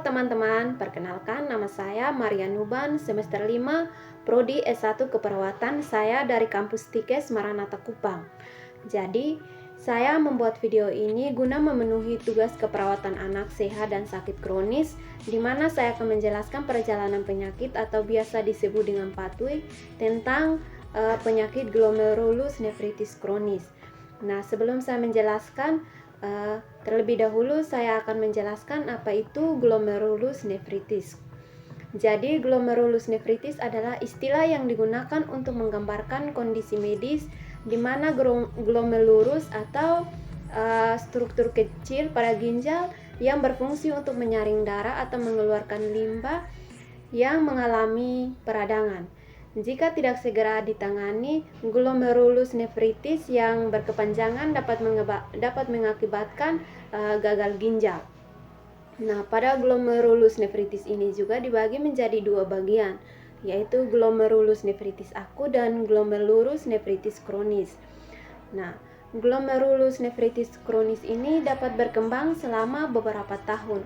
teman-teman, perkenalkan nama saya Maria Nuban, semester 5, Prodi S1 Keperawatan, saya dari kampus Tikes Maranatha Kupang. Jadi, saya membuat video ini guna memenuhi tugas keperawatan anak sehat dan sakit kronis, di mana saya akan menjelaskan perjalanan penyakit atau biasa disebut dengan PATUI tentang penyakit glomerulus nephritis kronis. Nah, sebelum saya menjelaskan, terlebih dahulu saya akan menjelaskan apa itu glomerulus nephritis. Jadi, glomerulus nephritis adalah istilah yang digunakan untuk menggambarkan kondisi medis di mana glomerulus atau struktur kecil pada ginjal yang berfungsi untuk menyaring darah atau mengeluarkan limba yang mengalami peradangan. Jika tidak segera ditangani, glomerulus nephritis yang berkepanjangan dapat mengakibatkan gagal ginjal. Nah, pada glomerulus nephritis ini juga dibagi menjadi dua bagian, yaitu glomerulus nephritis akut dan glomerulus nephritis kronis. Nah, glomerulus nephritis kronis ini dapat berkembang selama beberapa tahun.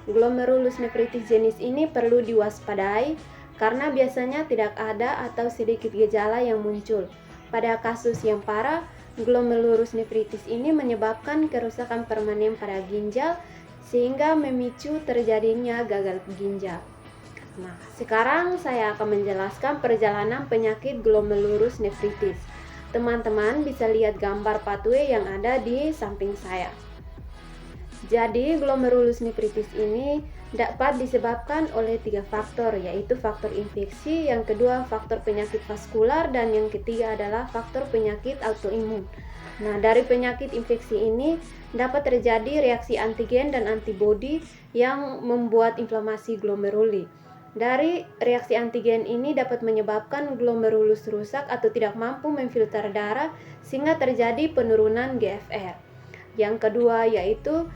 Glomerulus nephritis jenis ini perlu diwaspadai karena biasanya tidak ada atau sedikit gejala yang muncul. Pada kasus yang parah, glomerulus nephritis ini menyebabkan kerusakan permanen pada ginjal sehingga memicu terjadinya gagal ginjal. Nah, sekarang saya akan menjelaskan perjalanan penyakit glomerulus nephritis. Teman-teman bisa lihat gambar PATUI yang ada di samping saya. Jadi, glomerulus nephritis ini dapat disebabkan oleh 3 faktor, yaitu faktor infeksi, yang kedua faktor penyakit vaskular, dan yang ketiga adalah faktor penyakit autoimun. Nah, dari penyakit infeksi ini dapat terjadi reaksi antigen dan antibodi yang membuat inflamasi glomeruli. Dari reaksi antigen ini dapat menyebabkan glomerulus rusak atau tidak mampu memfilter darah sehingga terjadi penurunan GFR. Yang kedua yaitu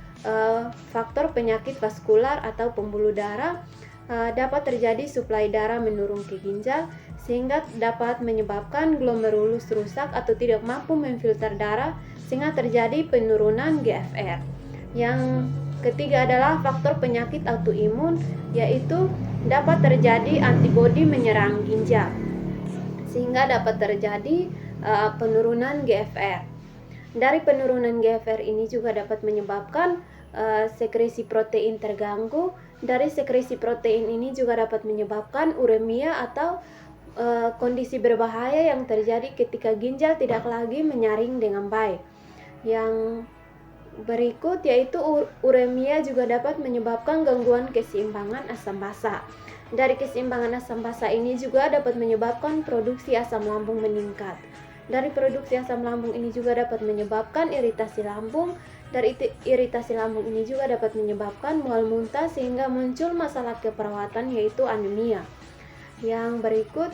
faktor penyakit vaskular atau pembuluh darah, dapat terjadi suplai darah menurun ke ginjal sehingga dapat menyebabkan glomerulus rusak atau tidak mampu memfilter darah sehingga terjadi penurunan GFR. Yang ketiga adalah faktor penyakit autoimun, yaitu dapat terjadi antibodi menyerang ginjal sehingga dapat terjadi penurunan GFR. Dari penurunan GFR ini juga dapat menyebabkan sekresi protein terganggu. Dari sekresi protein ini juga dapat menyebabkan uremia atau kondisi berbahaya yang terjadi ketika ginjal tidak lagi menyaring dengan baik. Yang berikut yaitu uremia juga dapat menyebabkan gangguan keseimbangan asam basa. Dari keseimbangan asam basa ini juga dapat menyebabkan produksi asam lambung meningkat. Dari produksi asam lambung ini juga dapat menyebabkan iritasi lambung. Dari iritasi lambung ini juga dapat menyebabkan mual muntah sehingga muncul masalah keperawatan yaitu anemia. Yang berikut,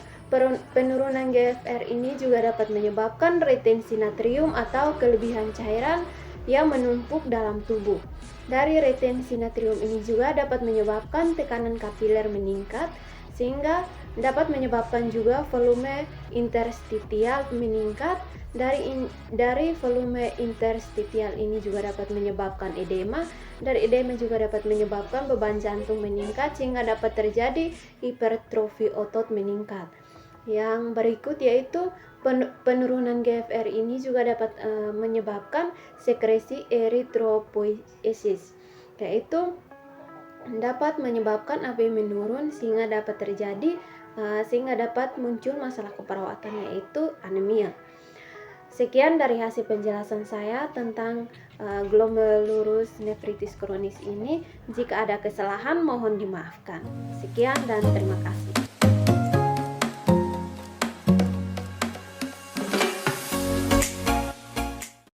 penurunan GFR ini juga dapat menyebabkan retensi natrium atau kelebihan cairan yang menumpuk dalam tubuh. Dari retensi natrium ini juga dapat menyebabkan tekanan kapiler meningkat sehingga dapat menyebabkan juga volume interstitial meningkat. Dari volume interstitial ini juga dapat menyebabkan edema. Dari edema juga dapat menyebabkan beban jantung meningkat sehingga dapat terjadi hipertrofi otot meningkat. Yang berikut yaitu penurunan GFR ini juga dapat menyebabkan sekresi eritropoiesis, yaitu dapat menyebabkan AB menurun sehingga dapat muncul masalah keperawatan yaitu anemia. Sekian dari hasil penjelasan saya tentang glomerulus nephritis kronis ini. Jika ada kesalahan mohon dimaafkan. Sekian dan terima kasih.